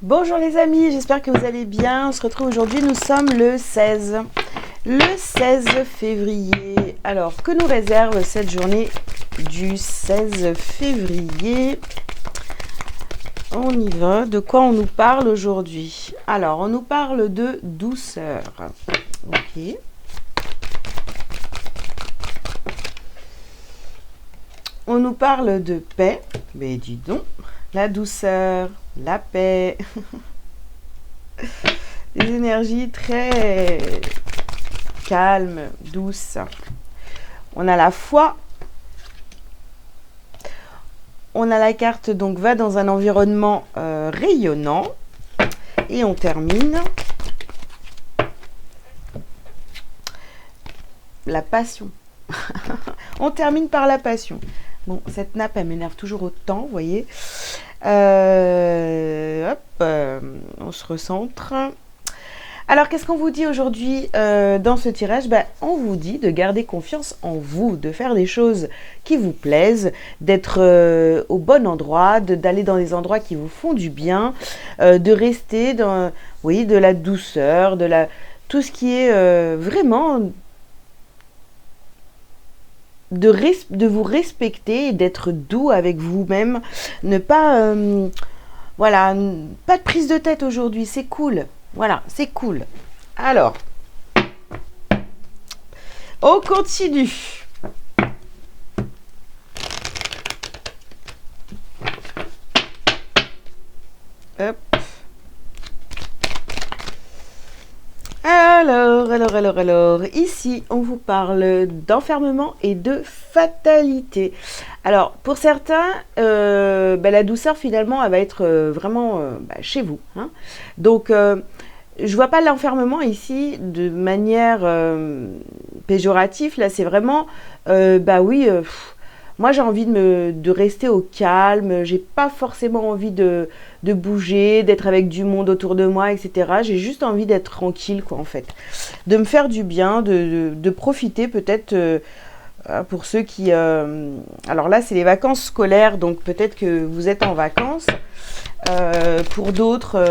Bonjour les amis, j'espère que vous allez bien. On se retrouve aujourd'hui, nous sommes le 16. Le 16 février. Alors, que nous réserve cette journée du 16 février? On y va. De quoi on nous parle aujourd'hui? Alors, on nous parle de douceur. Ok. On nous parle de paix. Mais dis donc, la douceur, la paix. Des énergies très calmes, douces. On a la foi. On a la carte, donc va dans un environnement rayonnant. Et on termine. La passion. On termine par la passion. Bon, cette nappe, elle m'énerve toujours autant, vous voyez. On se recentre. Alors, qu'est-ce qu'on vous dit aujourd'hui dans ce tirage? On vous dit de garder confiance en vous, de faire des choses qui vous plaisent, d'être au bon endroit, d'aller dans des endroits qui vous font du bien, de rester dans, oui, de la douceur, tout ce qui est vraiment de vous respecter et d'être doux avec vous-même. Ne pas, voilà, pas de prise de tête aujourd'hui, c'est cool. Voilà, c'est cool. Alors, on continue. Hop. Alors, ici, on vous parle d'enfermement et de fatalité. Alors, pour certains, la douceur, finalement, elle va être vraiment chez vous. Hein. Donc, je vois pas l'enfermement ici de manière péjorative. Là, c'est vraiment, moi, j'ai envie de rester au calme. J'ai pas forcément envie de bouger, d'être avec du monde autour de moi, etc. J'ai juste envie d'être tranquille, quoi, en fait. De me faire du bien, de profiter peut-être pour ceux qui... alors là, c'est les vacances scolaires, donc peut-être que vous êtes en vacances. Pour d'autres,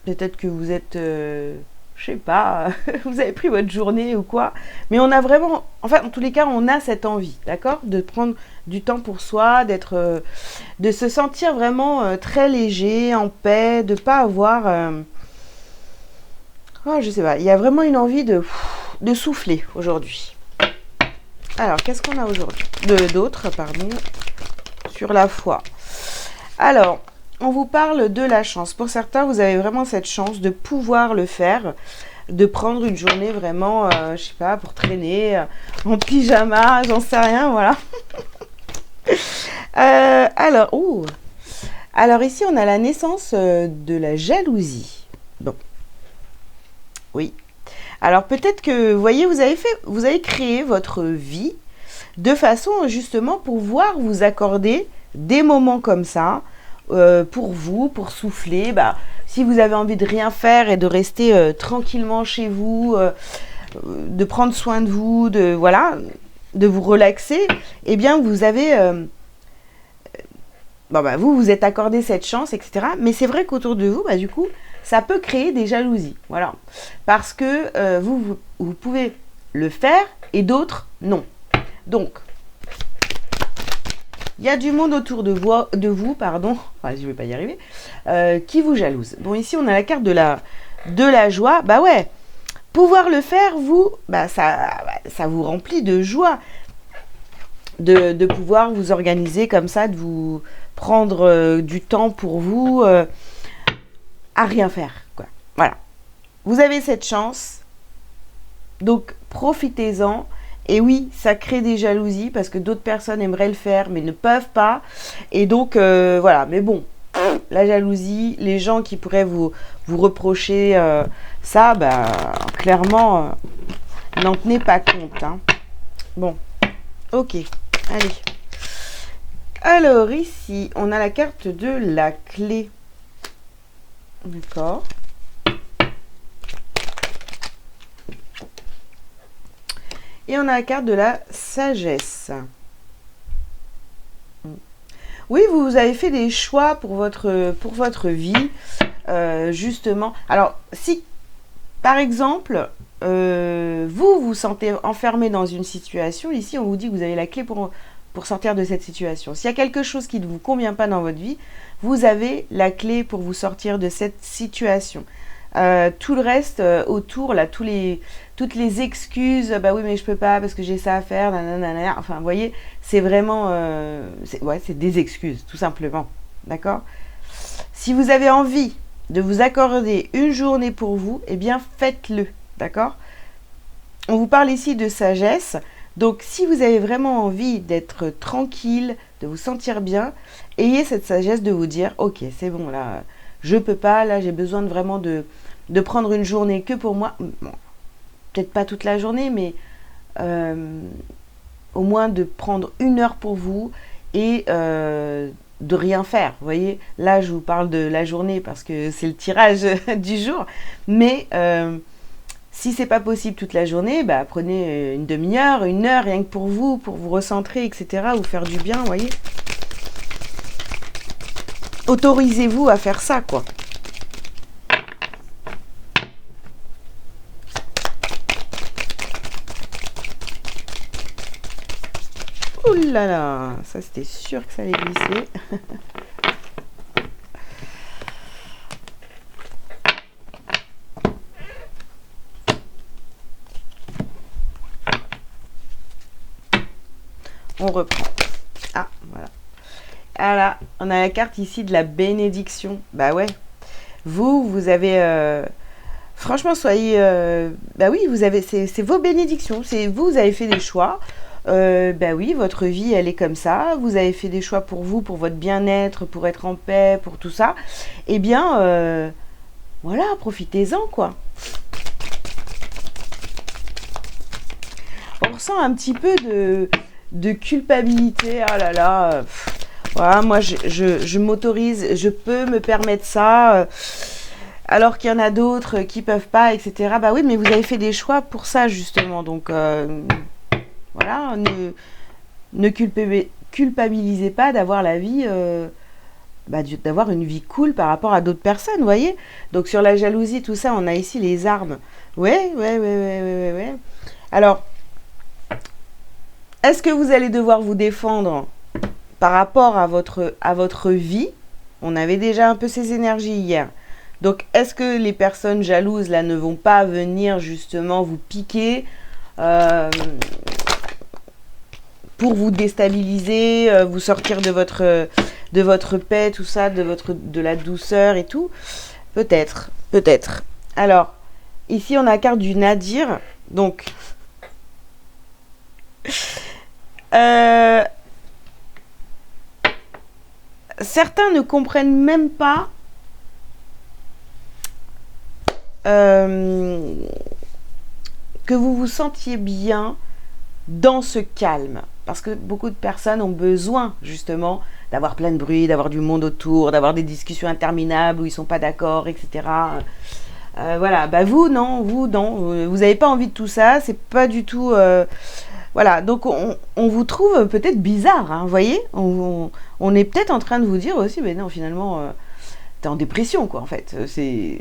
peut-être que vous êtes... je sais pas, vous avez pris votre journée ou quoi. Mais on a vraiment, enfin, en tous les cas, on a cette envie, d'accord? De prendre du temps pour soi, de se sentir vraiment très léger, en paix, de pas avoir... je sais pas, il y a vraiment une envie de souffler aujourd'hui. Alors, qu'est-ce qu'on a aujourd'hui? D'autres, pardon, sur la foi. Alors, on vous parle de la chance. Pour certains, vous avez vraiment cette chance de pouvoir le faire, de prendre une journée vraiment, je sais pas, pour traîner en pyjama, j'en sais rien, voilà. Alors ici, on a la naissance de la jalousie. Bon, oui. Alors peut-être que, vous voyez, vous avez créé votre vie de façon justement pour pouvoir vous accorder des moments comme ça, pour vous, pour souffler. Si vous avez envie de rien faire et de rester tranquillement chez vous, de prendre soin de vous, de vous relaxer, eh bien vous avez vous êtes accordé cette chance, etc. Mais c'est vrai qu'autour de vous, du coup, ça peut créer des jalousies, voilà, parce que vous pouvez le faire et d'autres non. Donc il y a du monde autour de vous, enfin, je ne vais pas y arriver, qui vous jalouse. Bon, ici, on a la carte de la joie. Ouais, pouvoir le faire, vous, ça vous remplit de joie de pouvoir vous organiser comme ça, de vous prendre du temps pour vous à rien faire, quoi. Voilà. Vous avez cette chance, donc profitez-en. Et oui, ça crée des jalousies parce que d'autres personnes aimeraient le faire mais ne peuvent pas. Et donc, voilà. Mais bon, la jalousie, les gens qui pourraient vous reprocher ça, clairement, n'en tenez pas compte. Hein. Bon, ok, allez. Alors ici, on a la carte de la clé. D'accord. Et on a la carte de la sagesse. Oui, vous avez fait des choix pour votre vie, justement. Alors, si, par exemple, vous vous sentez enfermé dans une situation, ici, on vous dit que vous avez la clé pour sortir de cette situation. S'il y a quelque chose qui ne vous convient pas dans votre vie, vous avez la clé pour vous sortir de cette situation. Tout le reste autour, là, toutes les excuses, bah oui mais je peux pas parce que j'ai ça à faire, nanana, enfin vous voyez, c'est vraiment, c'est des excuses, tout simplement, d'accord? Si vous avez envie de vous accorder une journée pour vous, eh bien faites-le, d'accord? On vous parle ici de sagesse, donc si vous avez vraiment envie d'être tranquille, de vous sentir bien, ayez cette sagesse de vous dire, ok c'est bon là, je peux pas, là j'ai besoin de prendre une journée que pour moi, bon, peut-être pas toute la journée, mais au moins de prendre 1 heure pour vous et de rien faire. Vous voyez, là je vous parle de la journée parce que c'est le tirage du jour, mais si c'est pas possible toute la journée, bah, prenez une demi-heure, 1 heure, rien que pour vous recentrer, etc., vous faire du bien, vous voyez. Autorisez-vous à faire ça, quoi. Ouh là là, ça c'était sûr que ça allait glisser. On reprend. Ah, voilà. Ah là, on a la carte ici de la bénédiction. Bah ouais. Vous avez... franchement, soyez... bah oui, vous avez... C'est vos bénédictions. Vous avez fait des choix. Bah oui, votre vie, elle est comme ça. Vous avez fait des choix pour vous, pour votre bien-être, pour être en paix, pour tout ça. Eh bien, voilà, profitez-en, quoi. On ressent un petit peu de culpabilité. Ah là là, voilà, moi je m'autorise, je peux me permettre ça, alors qu'il y en a d'autres qui peuvent pas, etc. Bah oui, mais vous avez fait des choix pour ça justement, donc voilà, ne culpabilisez pas d'avoir la vie, d'avoir une vie cool par rapport à d'autres personnes, vous voyez. Donc sur la jalousie, tout ça, on a ici les armes. Ouais. Alors, est-ce que vous allez devoir vous défendre par rapport à votre vie? On avait déjà un peu ces énergies hier. Donc, est-ce que les personnes jalouses, là, ne vont pas venir justement vous piquer pour vous déstabiliser, vous sortir de votre paix, tout ça, de la douceur et tout? Peut-être, peut-être. Alors, ici, on a la carte du Nadir. Donc, certains ne comprennent même pas que vous vous sentiez bien dans ce calme. Parce que beaucoup de personnes ont besoin justement d'avoir plein de bruit, d'avoir du monde autour, d'avoir des discussions interminables où ils ne sont pas d'accord, etc. Voilà, bah vous non, vous n'avez pas envie de tout ça, c'est pas du tout... voilà, donc on vous trouve peut-être bizarre, hein, vous voyez, on est peut-être en train de vous dire aussi, mais non, finalement, t'es en dépression, quoi, en fait. C'est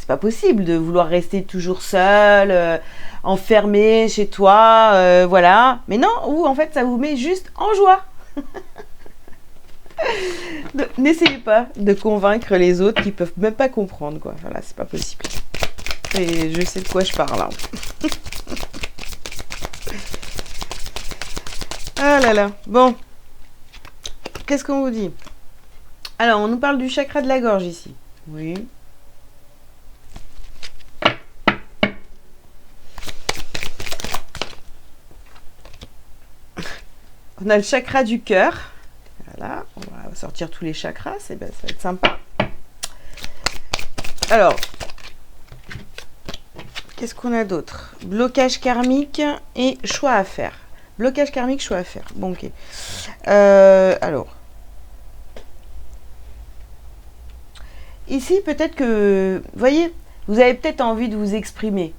pas possible de vouloir rester toujours seul, enfermé chez toi, voilà. Mais non, ou en fait, ça vous met juste en joie. N'essayez pas de convaincre les autres qui peuvent même pas comprendre, quoi. Voilà, c'est pas possible. Et je sais de quoi je parle, hein. Ah là là, bon. Qu'est-ce qu'on vous dit? Alors, on nous parle du chakra de la gorge ici. Oui. On a le chakra du cœur. Voilà, on va sortir tous les chakras, ça va être sympa. Alors, qu'est-ce qu'on a d'autre? Blocage karmique et choix à faire. Blocage karmique, choix à faire. Bon, ok. Alors. Ici, peut-être que... Vous voyez, vous avez peut-être envie de vous exprimer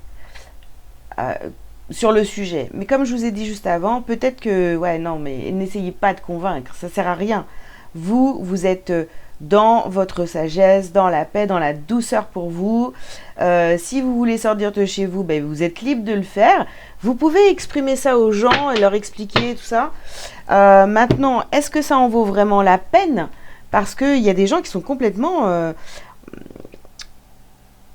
sur le sujet. Mais comme je vous ai dit juste avant, peut-être que... Ouais, non, mais n'essayez pas de convaincre. Ça sert à rien. vous êtes dans votre sagesse, dans la paix, dans la douceur pour vous. Si vous voulez sortir de chez vous, ben, vous êtes libre de le faire. Vous pouvez exprimer ça aux gens et leur expliquer tout ça. Maintenant, est-ce que ça en vaut vraiment la peine? Parce qu'il y a des gens qui sont complètement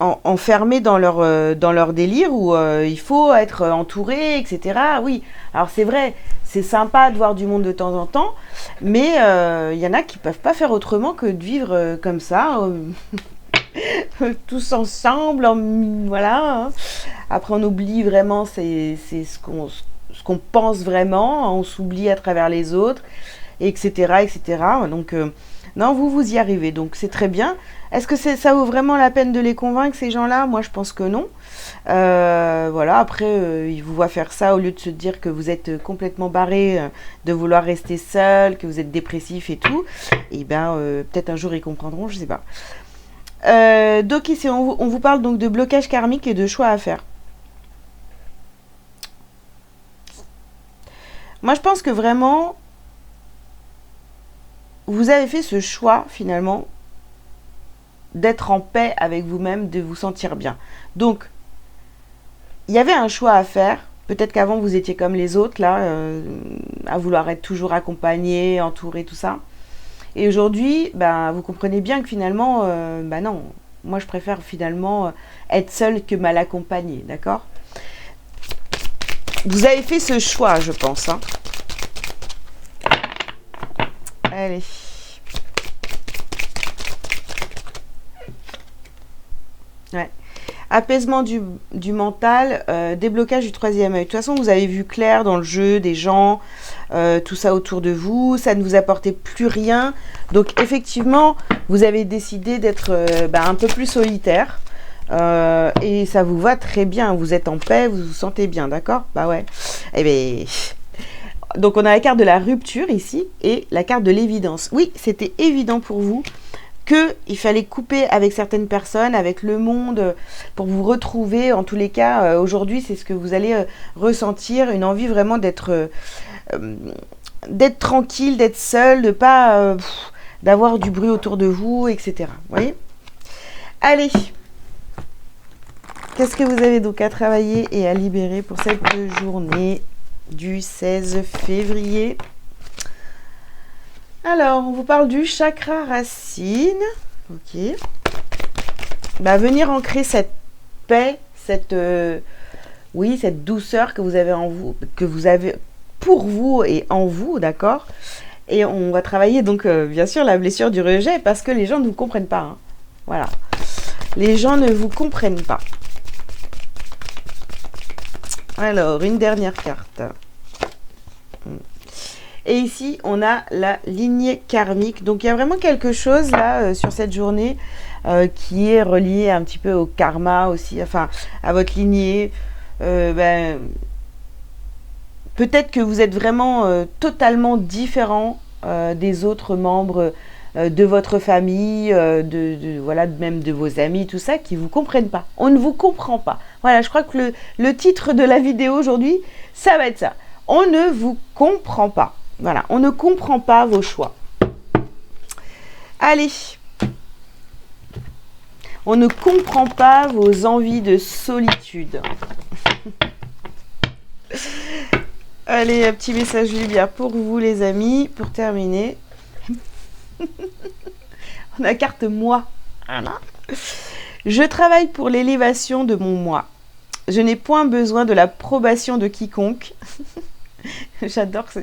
enfermés dans leur délire où il faut être entouré, etc. Oui, alors c'est vrai, c'est sympa de voir du monde de temps en temps, mais il y en a qui ne peuvent pas faire autrement que de vivre comme ça, tous ensemble, voilà. Hein. Après, on oublie vraiment, c'est ce qu'on pense vraiment, on s'oublie à travers les autres, etc. etc. Donc, non, vous y arrivez, donc c'est très bien. Est-ce que ça vaut vraiment la peine de les convaincre, ces gens-là? Moi, je pense que non. Voilà, après, ils vous voient faire ça au lieu de se dire que vous êtes complètement barré, de vouloir rester seul, que vous êtes dépressif et tout. Et bien, peut-être un jour, ils comprendront, je sais pas. Donc ici, on vous parle donc de blocage karmique et de choix à faire. Moi, je pense que vraiment, vous avez fait ce choix, finalement, d'être en paix avec vous-même, de vous sentir bien. Donc, il y avait un choix à faire. Peut-être qu'avant, vous étiez comme les autres, là, à vouloir être toujours accompagné, entouré, tout ça. Et aujourd'hui, ben, vous comprenez bien que finalement, ben non, moi, je préfère finalement être seule que mal accompagnée, d'accord? Vous avez fait ce choix, je pense. Hein. Allez. Ouais. Apaisement du mental, déblocage du troisième œil. De toute façon, vous avez vu clair dans le jeu des gens, tout ça autour de vous, ça ne vous apportait plus rien. Donc effectivement, vous avez décidé d'être un peu plus solitaire. Et ça vous va très bien, vous êtes en paix, vous vous sentez bien, d'accord? Bah ouais. Eh bien... Donc on a la carte de la rupture ici et la carte de l'évidence. Oui, c'était évident pour vous qu'il fallait couper avec certaines personnes, avec le monde, pour vous retrouver. En tous les cas, aujourd'hui, c'est ce que vous allez ressentir, une envie vraiment d'être tranquille, d'être seul, de pas d'avoir du bruit autour de vous, etc. Vous voyez? Allez, qu'est-ce que vous avez donc à travailler et à libérer pour cette journée du 16 février? Alors, on vous parle du chakra racine. Ok. Bah, venir ancrer cette paix, cette douceur que vous avez en vous, que vous avez pour vous et en vous, d'accord? Et on va travailler donc, bien sûr, la blessure du rejet parce que les gens ne vous comprennent pas. Hein. Voilà. Les gens ne vous comprennent pas. Alors, une dernière carte. Et ici, on a la lignée karmique. Donc, il y a vraiment quelque chose là sur cette journée qui est relié un petit peu au karma aussi, enfin, à votre lignée. Peut-être que vous êtes vraiment totalement différent des autres membres de votre famille, voilà, même de vos amis, tout ça, qui ne vous comprennent pas. On ne vous comprend pas. Voilà, je crois que le titre de la vidéo aujourd'hui, ça va être ça. On ne vous comprend pas. Voilà, on ne comprend pas vos choix. Allez. On ne comprend pas vos envies de solitude. Allez, un petit message lumière pour vous, les amis, pour terminer. On a carte moi. Voilà. Je travaille pour l'élévation de mon moi. Je n'ai point besoin de l'approbation de quiconque. J'adore ça.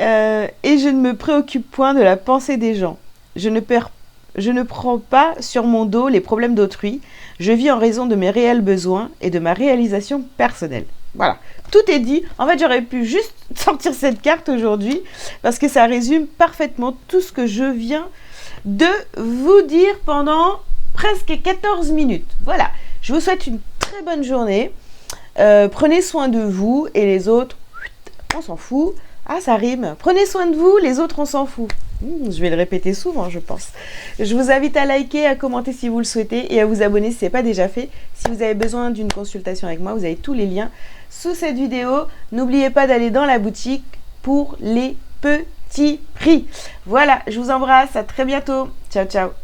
Et je ne me préoccupe point de la pensée des gens. Je ne prends pas sur mon dos les problèmes d'autrui. Je vis en raison de mes réels besoins et de ma réalisation personnelle. Voilà, tout est dit. En fait, j'aurais pu juste sortir cette carte aujourd'hui parce que ça résume parfaitement tout ce que je viens de vous dire pendant presque 14 minutes. Voilà, je vous souhaite une très bonne journée. Prenez soin de vous et les autres, on s'en fout. Ah, ça rime. Prenez soin de vous, les autres, on s'en fout. Je vais le répéter souvent, je pense. Je vous invite à liker, à commenter si vous le souhaitez et à vous abonner si ce n'est pas déjà fait. Si vous avez besoin d'une consultation avec moi, vous avez tous les liens sous cette vidéo. N'oubliez pas d'aller dans la boutique pour les petits. petit prix. Voilà, je vous embrasse, à très bientôt. Ciao, ciao.